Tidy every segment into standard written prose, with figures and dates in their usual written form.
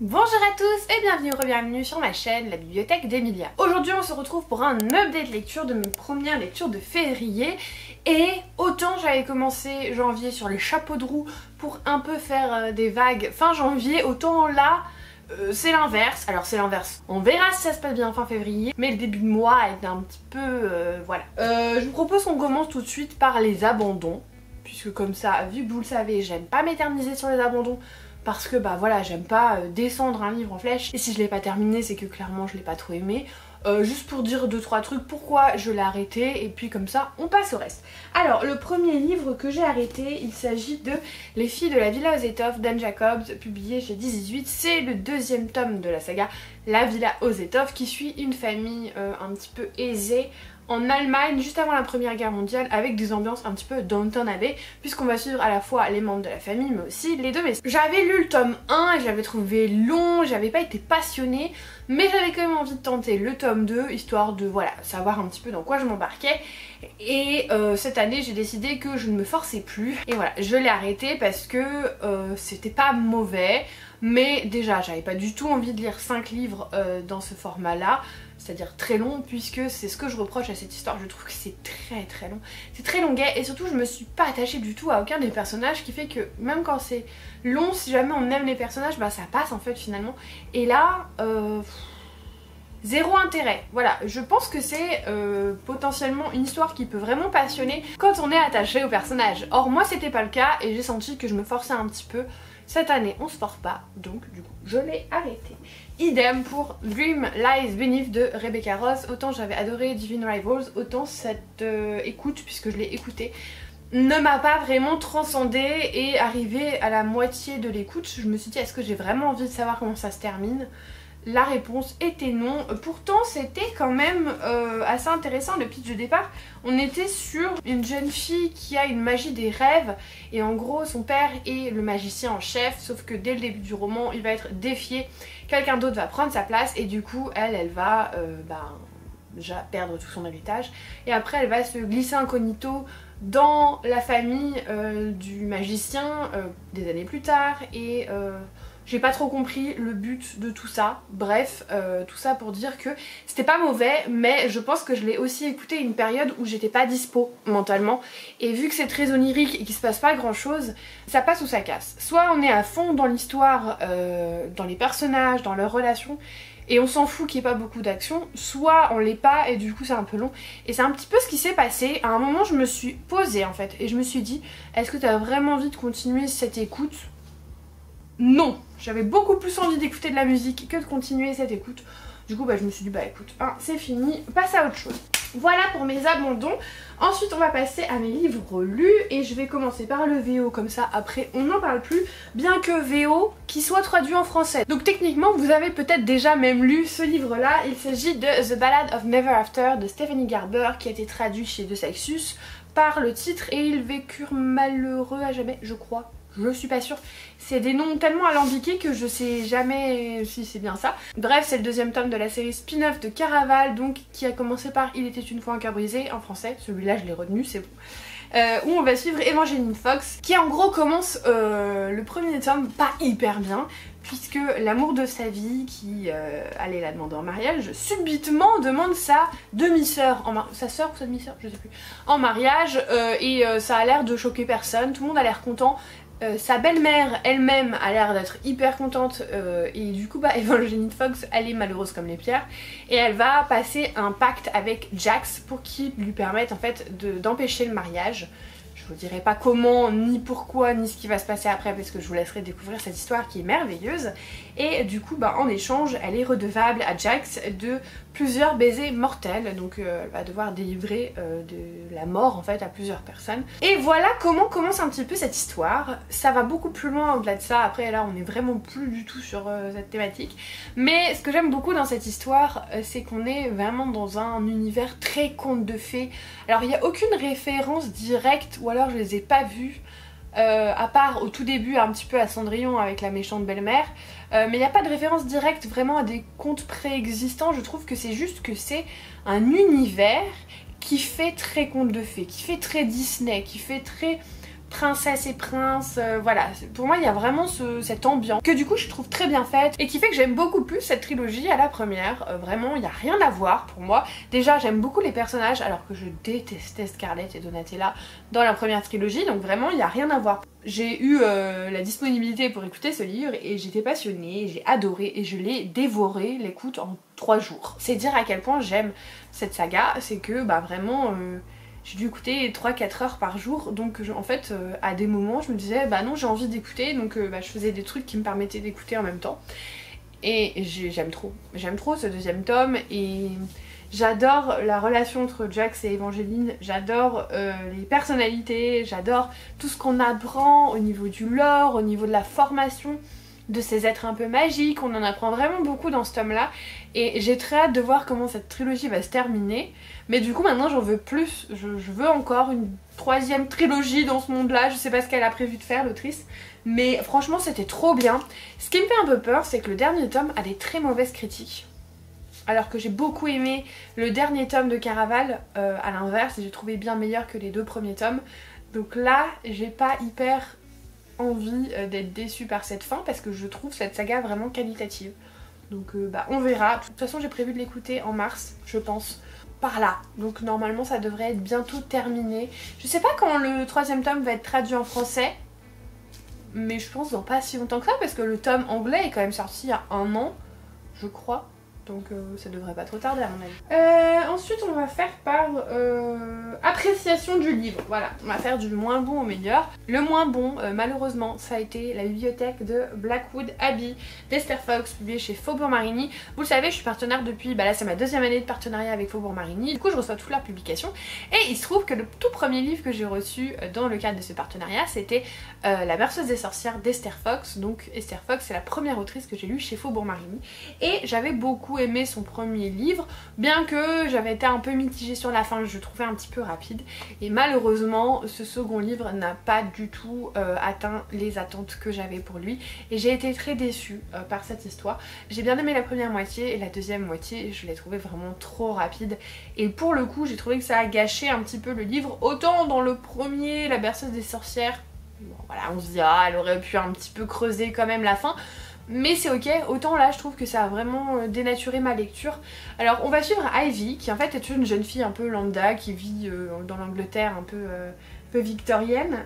Bonjour à tous et bienvenue sur ma chaîne, la bibliothèque d'Emilia. Aujourd'hui on se retrouve pour un update lecture de mes premières lectures de février. Et autant j'avais commencé janvier sur les chapeaux de roue pour un peu faire des vagues fin janvier, autant là c'est l'inverse. Alors c'est l'inverse, on verra si ça se passe bien fin février, mais le début de mois est un petit peu voilà. Je vous propose qu'on commence tout de suite par les abandons, puisque comme ça, vu que vous le savez, j'aime pas m'éterniser sur les abandons. Parce que bah voilà, j'aime pas descendre un livre en flèche. Et si je l'ai pas terminé, c'est que clairement je l'ai pas trop aimé. Juste pour dire 2-3 trucs, pourquoi je l'ai arrêté. Et puis comme ça, on passe au reste. Alors, le premier livre que j'ai arrêté, il s'agit de Les filles de la Villa aux Étoffes d'Anne Jacobs, publié chez 10-18. C'est le deuxième tome de la saga La Villa aux Étoffes, qui suit une famille un petit peu aisée en Allemagne juste avant la Première Guerre mondiale, avec des ambiances un petit peu Downton Abbey, puisqu'on va suivre à la fois les membres de la famille mais aussi les domestiques. J'avais lu le tome 1 et je l'avais trouvé long, j'avais pas été passionnée, mais j'avais quand même envie de tenter le tome 2 histoire de voilà, savoir un petit peu dans quoi je m'embarquais. Et cette année j'ai décidé que je ne me forçais plus et voilà, je l'ai arrêté parce que c'était pas mauvais, mais déjà j'avais pas du tout envie de lire 5 livres dans ce format là, c'est-à-dire très long, puisque c'est ce que je reproche à cette histoire. Je trouve que c'est très long, c'est très longuet, et surtout je me suis pas attachée du tout à aucun des personnages, qui fait que même quand c'est long, si jamais on aime les personnages, bah ça passe en fait finalement. Et là, zéro intérêt. Voilà, je pense que c'est potentiellement une histoire qui peut vraiment passionner quand on est attaché au personnage. Or moi c'était pas le cas, et j'ai senti que je me forçais un petit peu. Cette année on se force pas, donc du coup je l'ai arrêté. Idem pour Dream Lies Beneath de Rebecca Ross. Autant j'avais adoré Divine Rivals, autant cette écoute, puisque je l'ai écoutée, ne m'a pas vraiment transcendée, et arrivée à la moitié de l'écoute, je me suis dit est-ce que j'ai vraiment envie de savoir comment ça se termine? La réponse était non. Pourtant c'était quand même assez intéressant le pitch de départ. On était sur une jeune fille qui a une magie des rêves, et en gros son père est le magicien en chef, sauf que dès le début du roman il va être défié, quelqu'un d'autre va prendre sa place, et du coup elle va déjà perdre tout son héritage, et après elle va se glisser incognito dans la famille du magicien des années plus tard, et j'ai pas trop compris le but de tout ça. Bref, tout ça pour dire que c'était pas mauvais, mais je pense que je l'ai aussi écouté à une période où j'étais pas dispo mentalement, et vu que c'est très onirique et qu'il se passe pas grand chose, ça passe ou ça casse. Soit on est à fond dans l'histoire, dans les personnages, dans leurs relations, et on s'en fout qu'il n'y ait pas beaucoup d'action, soit on l'est pas et du coup c'est un peu long. Et c'est un petit peu ce qui s'est passé. À un moment je me suis posée en fait, et je me suis dit est-ce que t'as vraiment envie de continuer cette écoute? Non, j'avais beaucoup plus envie d'écouter de la musique que de continuer cette écoute. Du coup bah je me suis dit bah écoute, hein, c'est fini, passe à autre chose. Voilà pour mes abandons. Ensuite on va passer à mes livres lus, et je vais commencer par le VO, comme ça après on n'en parle plus, bien que VO qui soit traduit en français. Donc techniquement vous avez peut-être déjà même lu ce livre là. Il s'agit de The Ballad of Never After de Stephanie Garber, qui a été traduit chez De Saxus par le titre Et ils vécurent malheureux à jamais, je crois. Je suis pas sûre, c'est des noms tellement alambiqués que je sais jamais si c'est bien ça. Bref, c'est le deuxième tome de la série spin-off de Caraval, donc qui a commencé par Il était une fois un cœur brisé en français, celui-là je l'ai retenu, c'est bon. Où on va suivre Evangeline Fox, qui en gros commence le premier tome pas hyper bien, puisque l'amour de sa vie, qui allait la demander en mariage, subitement demande sa demi-sœur, sa sœur ou sa demi-sœur, je sais plus, en mariage, et ça a l'air de choquer personne, tout le monde a l'air content. Sa belle-mère elle-même a l'air d'être hyper contente, et du coup bah Evangeline Fox elle est malheureuse comme les pierres, et elle va passer un pacte avec Jax pour qu'il lui permette en fait d'empêcher le mariage. Je vous dirai pas comment, ni pourquoi, ni ce qui va se passer après, parce que je vous laisserai découvrir cette histoire qui est merveilleuse. Et du coup, bah, en échange, elle est redevable à Jax de plusieurs baisers mortels. Donc elle va devoir délivrer de la mort en fait à plusieurs personnes. Et voilà comment commence un petit peu cette histoire. Ça va beaucoup plus loin au-delà de ça. Après là, on est vraiment plus du tout sur cette thématique. Mais ce que j'aime beaucoup dans cette histoire, c'est qu'on est vraiment dans un univers très conte de fées. Alors il n'y a aucune référence directe, ou alors je les ai pas vus, à part au tout début un petit peu à Cendrillon avec la méchante belle-mère, mais il n'y a pas de référence directe vraiment à des contes préexistants. Je trouve que c'est juste que c'est un univers qui fait très conte de fées, qui fait très Disney, qui fait très princesse et prince, voilà. Pour moi il y a vraiment cette ambiance que du coup je trouve très bien faite et qui fait que j'aime beaucoup plus cette trilogie à la première. Vraiment il n'y a rien à voir pour moi. Déjà j'aime beaucoup les personnages alors que je détestais Scarlett et Donatella dans la première trilogie, donc vraiment il n'y a rien à voir. J'ai eu la disponibilité pour écouter ce livre et j'étais passionnée, j'ai adoré et je l'ai dévoré l'écoute en 3 jours. C'est dire à quel point j'aime cette saga, c'est que bah vraiment j'ai dû écouter 3-4 heures par jour, donc en fait à des moments je me disais bah non j'ai envie d'écouter, donc je faisais des trucs qui me permettaient d'écouter en même temps. Et j'aime trop ce deuxième tome et j'adore la relation entre Jax et Evangeline, j'adore les personnalités, j'adore tout ce qu'on apprend au niveau du lore, au niveau de la formation de ces êtres un peu magiques, on en apprend vraiment beaucoup dans ce tome là et j'ai très hâte de voir comment cette trilogie va se terminer. Mais du coup maintenant j'en veux plus, je veux encore une 3e trilogie dans ce monde là, je sais pas ce qu'elle a prévu de faire l'autrice, mais franchement c'était trop bien. Ce qui me fait un peu peur c'est que le dernier tome a des très mauvaises critiques, alors que j'ai beaucoup aimé le dernier tome de Caraval, à l'inverse j'ai trouvé bien meilleur que les 2 premiers tomes, donc là j'ai pas hyper envie d'être déçue par cette fin parce que je trouve cette saga vraiment qualitative. Donc bah on verra, de toute façon j'ai prévu de l'écouter en mars je pense, par là, donc normalement ça devrait être bientôt terminé. Je sais pas quand le 3e tome va être traduit en français, mais je pense dans pas si longtemps que ça parce que le tome anglais est quand même sorti il y a 1 an je crois. Donc ça devrait pas trop tarder à mon avis. Ensuite on va faire par appréciation du livre. Voilà, on va faire du moins bon au meilleur. Le moins bon malheureusement ça a été la bibliothèque de Blackwood Abbey d'Esther Fox, publiée chez Faubourg Marigny. Vous le savez je suis partenaire depuis, bah là c'est ma 2e année de partenariat avec Faubourg Marigny. Du coup je reçois toutes leurs publications et il se trouve que le tout premier livre que j'ai reçu dans le cadre de ce partenariat c'était La berceuse des sorcières d'Esther Fox. Donc Esther Fox c'est la première autrice que j'ai lue chez Faubourg Marigny et j'avais beaucoup aimé son premier livre, bien que j'avais été un peu mitigée sur la fin, je le trouvais un petit peu rapide et malheureusement ce second livre n'a pas du tout atteint les attentes que j'avais pour lui et j'ai été très déçue par cette histoire. J'ai bien aimé la première moitié et la deuxième moitié je l'ai trouvé vraiment trop rapide et pour le coup j'ai trouvé que ça a gâché un petit peu le livre. Autant dans le premier, La berceuse des sorcières, bon, voilà on se dit ah elle aurait pu un petit peu creuser quand même la fin, mais c'est ok, autant là je trouve que ça a vraiment dénaturé ma lecture. Alors on va suivre Ivy qui en fait est une jeune fille un peu lambda qui vit dans l'Angleterre un peu victorienne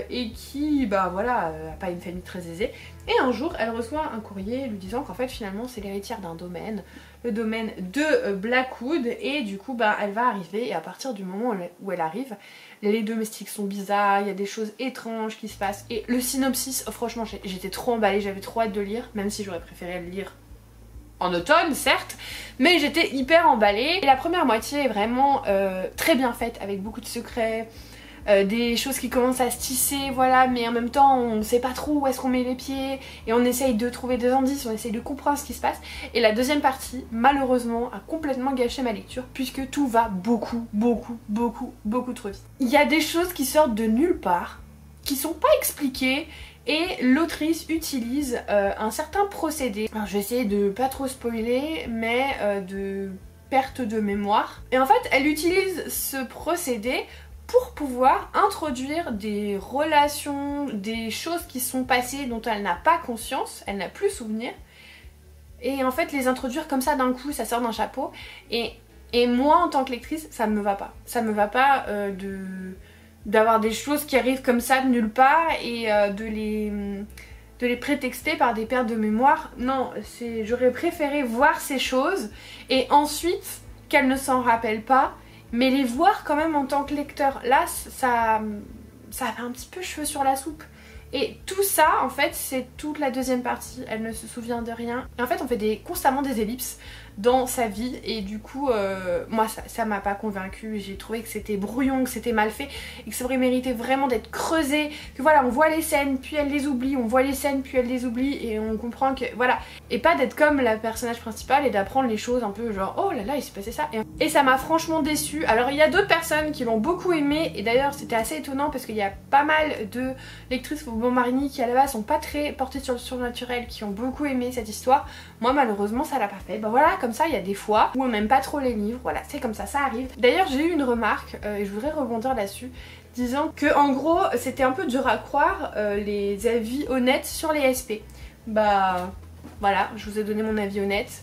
et qui bah voilà a pas une famille très aisée. Et un jour elle reçoit un courrier lui disant qu'en fait finalement c'est l'héritière d'un domaine, le domaine de Blackwood, et du coup bah elle va arriver et à partir du moment où elle arrive les domestiques sont bizarres, il y a des choses étranges qui se passent et le synopsis, oh, franchement j'étais trop emballée, j'avais trop hâte de lire, même si j'aurais préféré le lire en automne certes, mais j'étais hyper emballée. Et la première moitié est vraiment très bien faite avec beaucoup de secrets, des choses qui commencent à se tisser, voilà, mais en même temps on ne sait pas trop où est-ce qu'on met les pieds et on essaye de trouver des indices, on essaye de comprendre ce qui se passe. Et la deuxième partie malheureusement a complètement gâché ma lecture puisque tout va beaucoup trop vite. Il y a des choses qui sortent de nulle part, qui sont pas expliquées et l'autrice utilise un certain procédé. Alors je vais essayer de pas trop spoiler, mais de perte de mémoire. Et en fait elle utilise ce procédé pour pouvoir introduire des relations, des choses qui sont passées dont elle n'a pas conscience, elle n'a plus souvenir, et en fait les introduire comme ça d'un coup, ça sort d'un chapeau, et moi en tant que lectrice ça me va pas. Ça me va pas d'avoir des choses qui arrivent comme ça de nulle part et de les prétexter par des pertes de mémoire. Non, j'aurais préféré voir ces choses et ensuite qu'elle ne s'en rappelle pas, mais les voir quand même en tant que lecteur. Là ça fait un petit peu cheveux sur la soupe. Et tout ça en fait c'est toute la deuxième partie, elle ne se souvient de rien. Et en fait on fait constamment des ellipses dans sa vie et du coup moi ça m'a pas convaincue. J'ai trouvé que c'était brouillon, que c'était mal fait et que ça aurait mérité vraiment d'être creusé, que voilà on voit les scènes puis elle les oublie, on voit les scènes puis elle les oublie et on comprend que voilà, et pas d'être comme la personnage principale et d'apprendre les choses un peu genre oh là là il s'est passé ça, et ça m'a franchement déçue. Alors il y a d'autres personnes qui l'ont beaucoup aimé et d'ailleurs c'était assez étonnant parce qu'il y a pas mal de lectrices Faubourg Marigny qui à la base sont pas très portées sur le surnaturel qui ont beaucoup aimé cette histoire. Moi malheureusement ça l'a pas fait. Bah voilà, comme ça il y a des fois où on n'aime pas trop les livres, voilà c'est comme ça, ça arrive. D'ailleurs j'ai eu une remarque et je voudrais rebondir là-dessus, disant que en gros c'était un peu dur à croire les avis honnêtes sur les SP. Bah voilà, je vous ai donné mon avis honnête.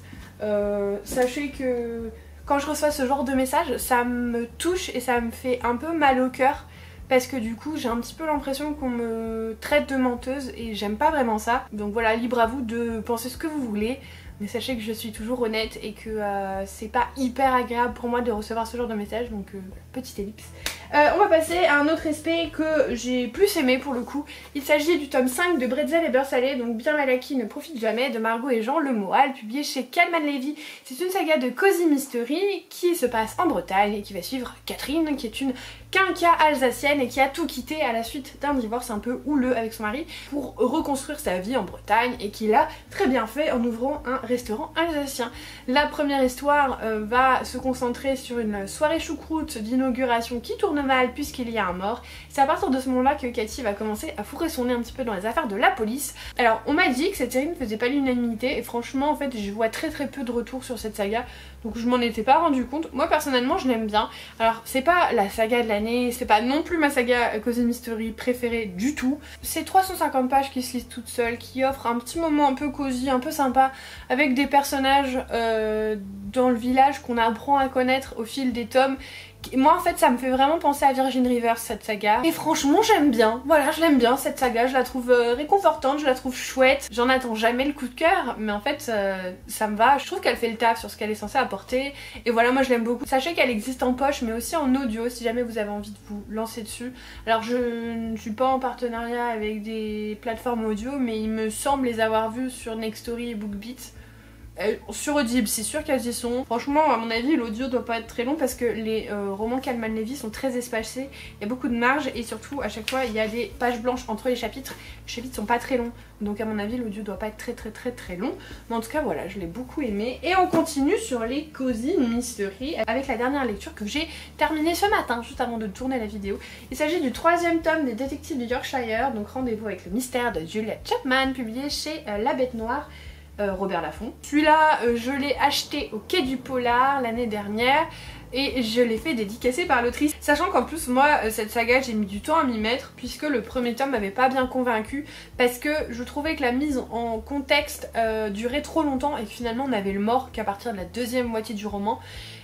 Sachez que quand je reçois ce genre de messages, ça me touche et ça me fait un peu mal au cœur. Parce que du coup j'ai un petit peu l'impression qu'on me traite de menteuse et j'aime pas vraiment ça. Donc voilà, libre à vous de penser ce que vous voulez. Mais sachez que je suis toujours honnête et que c'est pas hyper agréable pour moi de recevoir ce genre de message. Donc petite ellipse. On va passer à un autre respect que j'ai plus aimé pour le coup. Il s'agit du tome 5 de Bretzel et beurre salé, donc Bien mal acquis ne profite jamais, de Margot et Jean Lemoal, publié chez Calman Levy. C'est une saga de Cozy Mystery qui se passe en Bretagne et qui va suivre Catherine, qui est une quinca alsacienne et qui a tout quitté à la suite d'un divorce un peu houleux avec son mari pour reconstruire sa vie en Bretagne, et qui l'a très bien fait en ouvrant un restaurant alsacien. La première histoire va se concentrer sur une soirée choucroute d'inauguration qui tourne mal puisqu'il y a un mort. C'est à partir de ce moment là que Cathy va commencer à fourrer son nez un petit peu dans les affaires de la police. Alors on m'a dit que cette série ne faisait pas l'unanimité et franchement en fait je vois très peu de retours sur cette saga, donc je m'en étais pas rendu compte. Moi personnellement je l'aime bien. Alors c'est pas la saga de l'année, c'est pas non plus ma saga Cozy Mystery préférée du tout. C'est 350 pages qui se lisent toutes seules, qui offrent un petit moment un peu cosy, un peu sympa, avec des personnages dans le village qu'on apprend à connaître au fil des tomes. Moi en fait ça me fait vraiment penser à Virgin Rivers cette saga, et franchement j'aime bien, voilà je l'aime bien cette saga, je la trouve réconfortante, je la trouve chouette, j'en attends jamais le coup de cœur mais en fait ça me va, je trouve qu'elle fait le taf sur ce qu'elle est censée apporter et voilà moi je l'aime beaucoup. Sachez qu'elle existe en poche mais aussi en audio si jamais vous avez envie de vous lancer dessus. Alors je ne suis pas en partenariat avec des plateformes audio mais il me semble les avoir vues sur Nextory et BookBeat. Sur Audible, c'est sûr qu'elles y sont. Franchement, à mon avis, l'audio doit pas être très long parce que les romans Calman Levy sont très espacés. Il y a beaucoup de marge et surtout, à chaque fois, il y a des pages blanches entre les chapitres. Les chapitres sont pas très longs, donc à mon avis, l'audio doit pas être très long. Mais en tout cas, voilà, je l'ai beaucoup aimé. Et on continue sur les Cozy Mystery avec la dernière lecture que j'ai terminée ce matin, juste avant de tourner la vidéo. Il s'agit du 3e tome des Détectives du Yorkshire, donc Rendez-vous avec le mystère de Julia Chapman, publié chez La Bête Noire. Robert Laffont. Celui-là, je l'ai acheté au Quai du Polar l'année dernière et je l'ai fait dédicacer par l'autrice. Sachant qu'en plus, moi, cette saga, j'ai mis du temps à m'y mettre puisque le premier tome m'avait pas bien convaincu parce que je trouvais que la mise en contexte durait trop longtemps et que finalement on avait le mort qu'à partir de la deuxième moitié du roman.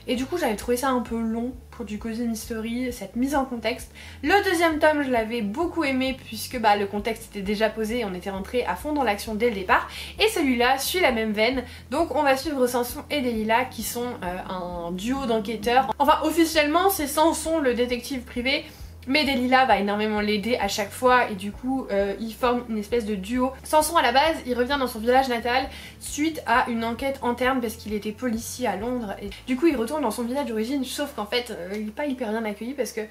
Et du coup j'avais trouvé ça un peu long pour du Cozy Mystery, cette mise en contexte. Le 2e tome je l'avais beaucoup aimé puisque le contexte était déjà posé et on était rentré à fond dans l'action dès le départ. Et celui-là suit la même veine, donc on va suivre Samson et Delilah qui sont un duo d'enquêteurs. Enfin officiellement c'est Samson le détective privé, mais Delilah va énormément l'aider à chaque fois et du coup ils forment une espèce de duo. Samson à la base il revient dans son village natal suite à une enquête interne parce qu'il était policier à Londres et du coup il retourne dans son village d'origine, sauf qu'en fait il est pas hyper bien accueilli parce que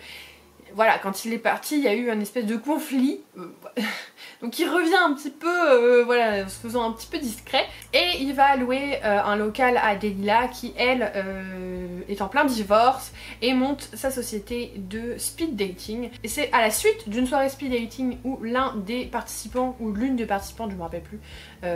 voilà, quand il est parti, il y a eu un espèce de conflit. Donc il revient un petit peu, voilà, se faisant un petit peu discret. Et il va louer un local à Delilah qui, elle, est en plein divorce et monte sa société de speed dating. Et c'est à la suite d'une soirée speed dating où l'un des participants, ou l'une des participantes, je me rappelle plus,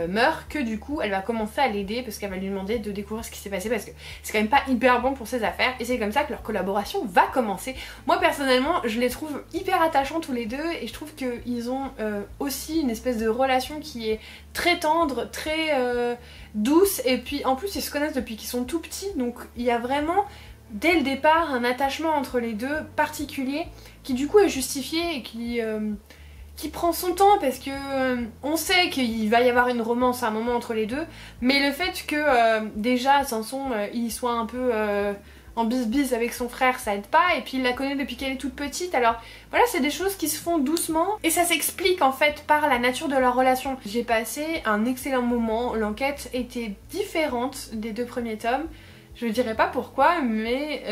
meurt, que du coup elle va commencer à l'aider parce qu'elle va lui demander de découvrir ce qui s'est passé parce que c'est quand même pas hyper bon pour ses affaires. Et c'est comme ça que leur collaboration va commencer. Moi personnellement, je les trouve hyper attachants tous les deux et je trouve qu'ils ont aussi une espèce de relation qui est très tendre, très douce, et puis en plus ils se connaissent depuis qu'ils sont tout petits, donc il y a vraiment dès le départ un attachement entre les deux particulier qui du coup est justifié et qui prend son temps parce que on sait qu'il va y avoir une romance à un moment entre les deux, mais le fait que déjà Samson il soit un peu en bis-bis avec son frère, ça aide pas, et puis il la connaît depuis qu'elle est toute petite, alors voilà, c'est des choses qui se font doucement et ça s'explique en fait par la nature de leur relation. J'ai passé un excellent moment, l'enquête était différente des 2 premiers tomes, je ne dirais pas pourquoi, mais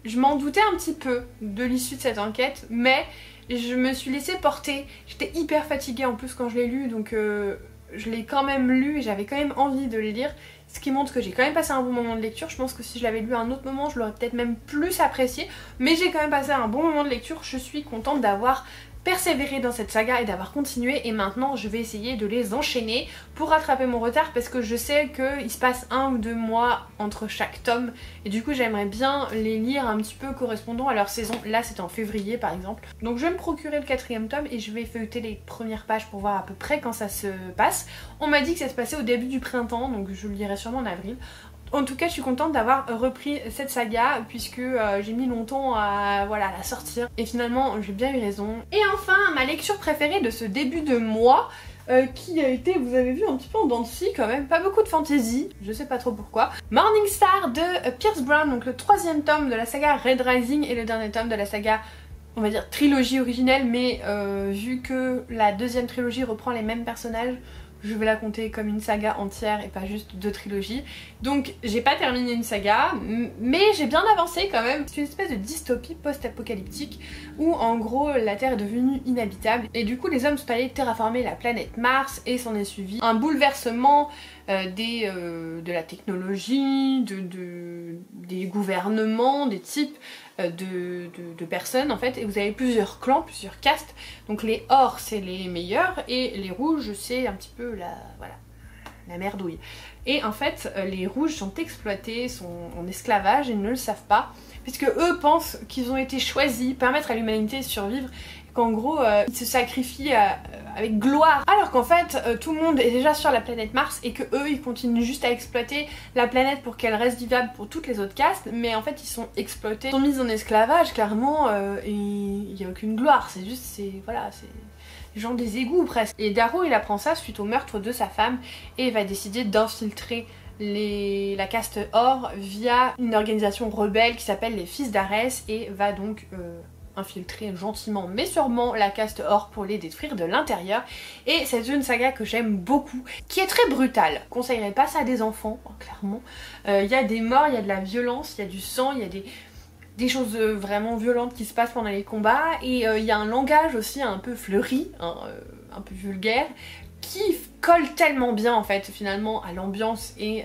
je m'en doutais un petit peu de l'issue de cette enquête, mais je me suis laissée porter. J'étais hyper fatiguée en plus quand je l'ai lu, donc je l'ai quand même lu et j'avais quand même envie de le lire. Ce qui montre que j'ai quand même passé un bon moment de lecture. Je pense que si je l'avais lu à un autre moment, je l'aurais peut-être même plus apprécié. Mais j'ai quand même passé un bon moment de lecture. Je suis contente d'avoir persévéré dans cette saga et d'avoir continué, et maintenant je vais essayer de les enchaîner pour rattraper mon retard parce que je sais qu'il se passe 1 ou 2 mois entre chaque tome et du coup j'aimerais bien les lire un petit peu correspondant à leur saison. Là c'était en février par exemple, donc je vais me procurer le 4e tome et je vais feuilleter les premières pages pour voir à peu près quand ça se passe. On m'a dit que ça se passait au début du printemps, donc je le lirai sûrement en avril. En tout cas, je suis contente d'avoir repris cette saga puisque j'ai mis longtemps à la sortir et finalement j'ai bien eu raison. Et enfin, ma lecture préférée de ce début de mois qui a été, vous avez vu, un petit peu en dents de scie quand même, pas beaucoup de fantasy, je sais pas trop pourquoi. Morning Star de Pierce Brown, donc le 3e tome de la saga Red Rising et le dernier tome de la saga, on va dire trilogie originelle, mais vu que la 2e trilogie reprend les mêmes personnages, je vais la compter comme une saga entière et pas juste 2 trilogies. Donc j'ai pas terminé une saga, mais j'ai bien avancé quand même. C'est une espèce de dystopie post-apocalyptique où en gros la Terre est devenue inhabitable et du coup les hommes sont allés terraformer la planète Mars et s'en est suivi un bouleversement de la technologie, des gouvernements, des types de personnes en fait, et vous avez plusieurs clans, plusieurs castes. Donc les or c'est les meilleurs et les rouges c'est un petit peu la merdouille. Et en fait les rouges sont exploités, sont en esclavage et ne le savent pas puisque eux pensent qu'ils ont été choisis, permettre à l'humanité de survivre, qu'en gros ils se sacrifient avec gloire, alors qu'en fait tout le monde est déjà sur la planète Mars et que eux ils continuent juste à exploiter la planète pour qu'elle reste vivable pour toutes les autres castes, mais en fait ils sont exploités, ils sont mis en esclavage clairement et il n'y a aucune gloire, c'est juste, c'est genre des égouts presque. Et Darrow il apprend ça suite au meurtre de sa femme et il va décider d'infiltrer la caste or via une organisation rebelle qui s'appelle les Fils d'Arès et va donc infiltrer gentiment mais sûrement la caste or pour les détruire de l'intérieur. Et c'est une saga que j'aime beaucoup, qui est très brutale. Je conseillerais pas ça à des enfants, clairement. Il y a des morts, il y a de la violence, il y a du sang, il y a des choses vraiment violentes qui se passent pendant les combats et il y a un langage aussi un peu fleuri, un peu vulgaire, qui colle tellement bien en fait finalement à l'ambiance et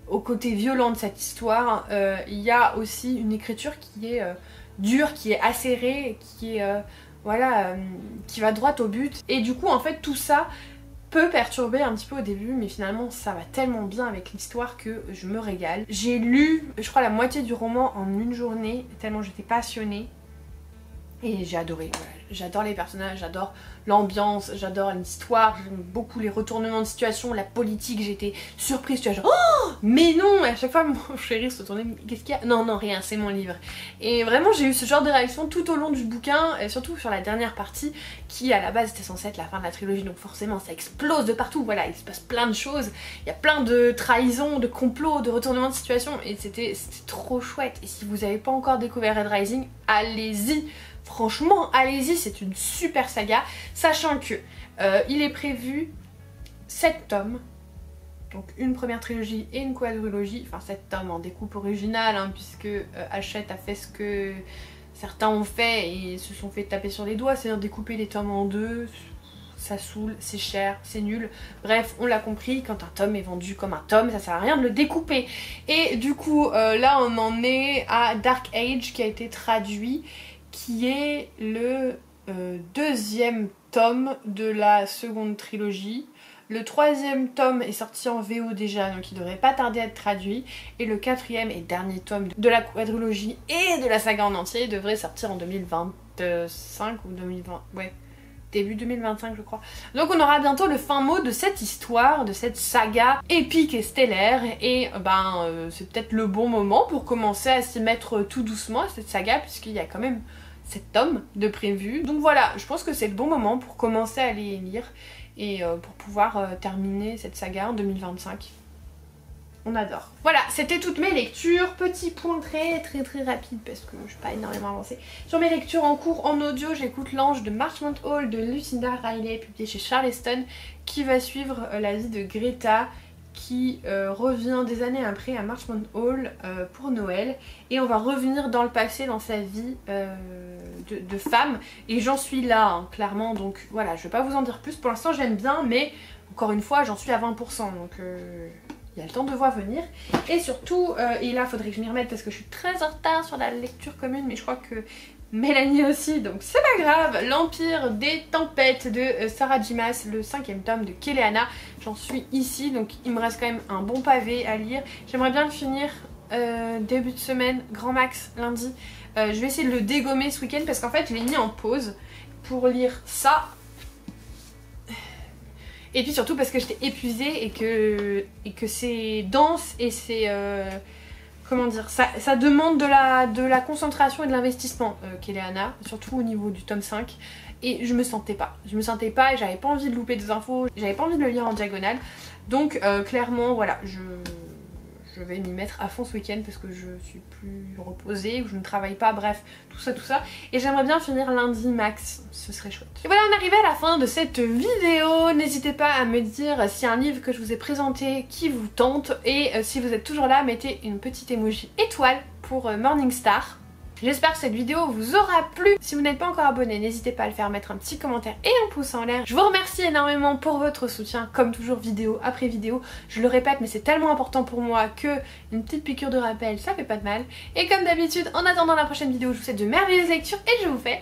au côté violent de cette histoire. Il y a aussi une écriture qui est dure, qui est acérée, qui est qui va droit au but, et du coup en fait tout ça peut perturber un petit peu au début, mais finalement ça va tellement bien avec l'histoire que je me régale. J'ai lu je crois la moitié du roman en une journée tellement j'étais passionnée et j'ai adoré. Voilà. J'adore les personnages, j'adore l'ambiance, j'adore l'histoire, j'aime beaucoup les retournements de situation, la politique. J'étais surprise, tu vois, genre oh mais non, et à chaque fois mon chéri se tournait, qu'est-ce qu'il y a? Non non rien, c'est mon livre. Et vraiment j'ai eu ce genre de réaction tout au long du bouquin, et surtout sur la dernière partie qui à la base était censée être la fin de la trilogie, donc forcément ça explose de partout. Voilà, il se passe plein de choses, il y a plein de trahisons, de complots, de retournements de situation, et c'était trop chouette. Et si vous n'avez pas encore découvert Red Rising, allez-y. Franchement, allez-y, c'est une super saga, sachant que il est prévu 7 tomes, donc une première trilogie et une quadrilogie, enfin 7 tomes en découpe originale, hein, puisque Hachette a fait ce que certains ont fait et se sont fait taper sur les doigts, c'est-à-dire découper les tomes en 2, ça saoule, c'est cher, c'est nul. Bref, on l'a compris, quand un tome est vendu comme un tome, ça sert à rien de le découper. Et du coup, là on en est à Dark Age qui a été traduit, qui est le 2e tome de la seconde trilogie. Le 3e tome est sorti en VO déjà, donc il devrait pas tarder à être traduit. Et le 4e et dernier tome de la quadrilogie et de la saga en entier devrait sortir en 2025 ou 2020, ouais, début 2025 je crois. Donc on aura bientôt le fin mot de cette histoire, de cette saga épique et stellaire, et c'est peut-être le bon moment pour commencer à s'y mettre tout doucement à cette saga, puisqu'il y a quand même 7 tomes de prévu. Donc voilà, je pense que c'est le bon moment pour commencer à les lire et pour pouvoir terminer cette saga en 2025. On adore. Voilà, c'était toutes mes lectures. Petit point très rapide parce que je suis pas énormément avancée. Sur mes lectures en cours en audio, j'écoute L'Ange de Marchmont Hall de Lucinda Riley, publié chez Charleston, qui va suivre la vie de Greta, qui revient des années après à Marchmont Hall pour Noël, et on va revenir dans le passé, dans sa vie de femme, et j'en suis là hein, clairement, donc voilà, je vais pas vous en dire plus. Pour l'instant j'aime bien, mais encore une fois j'en suis à 20%, donc il y a le temps de voir venir. Et surtout, et là faudrait que je m'y remette parce que je suis très en retard sur la lecture commune, mais je crois que Mélanie aussi, donc c'est pas grave. L'Empire des Tempêtes de Sarah J. Maas, le 5e tome de Keleana. J'en suis ici, donc il me reste quand même un bon pavé à lire. J'aimerais bien le finir début de semaine, grand max lundi. Je vais essayer de le dégommer ce week-end parce qu'en fait je l'ai mis en pause pour lire ça. Et puis surtout parce que j'étais épuisée et que c'est dense et c'est... comment dire, ça demande de la concentration et de l'investissement, Keleana, surtout au niveau du tome 5. Et je me sentais pas et j'avais pas envie de louper des infos, j'avais pas envie de le lire en diagonale. Donc clairement, voilà, je vais m'y mettre à fond ce week-end parce que je suis plus reposée, ou je ne travaille pas, bref, tout ça. Et j'aimerais bien finir lundi max, ce serait chouette. Et voilà, on est arrivé à la fin de cette vidéo. N'hésitez pas à me dire s'il y a un livre que je vous ai présenté qui vous tente. Et si vous êtes toujours là, mettez une petite emoji étoile pour Morningstar. J'espère que cette vidéo vous aura plu. Si vous n'êtes pas encore abonné, n'hésitez pas à le faire, mettre un petit commentaire et un pouce en l'air. Je vous remercie énormément pour votre soutien, comme toujours vidéo après vidéo. Je le répète, mais c'est tellement important pour moi que une petite piqûre de rappel, ça fait pas de mal. Et comme d'habitude, en attendant la prochaine vidéo, je vous souhaite de merveilleuses lectures et je vous fais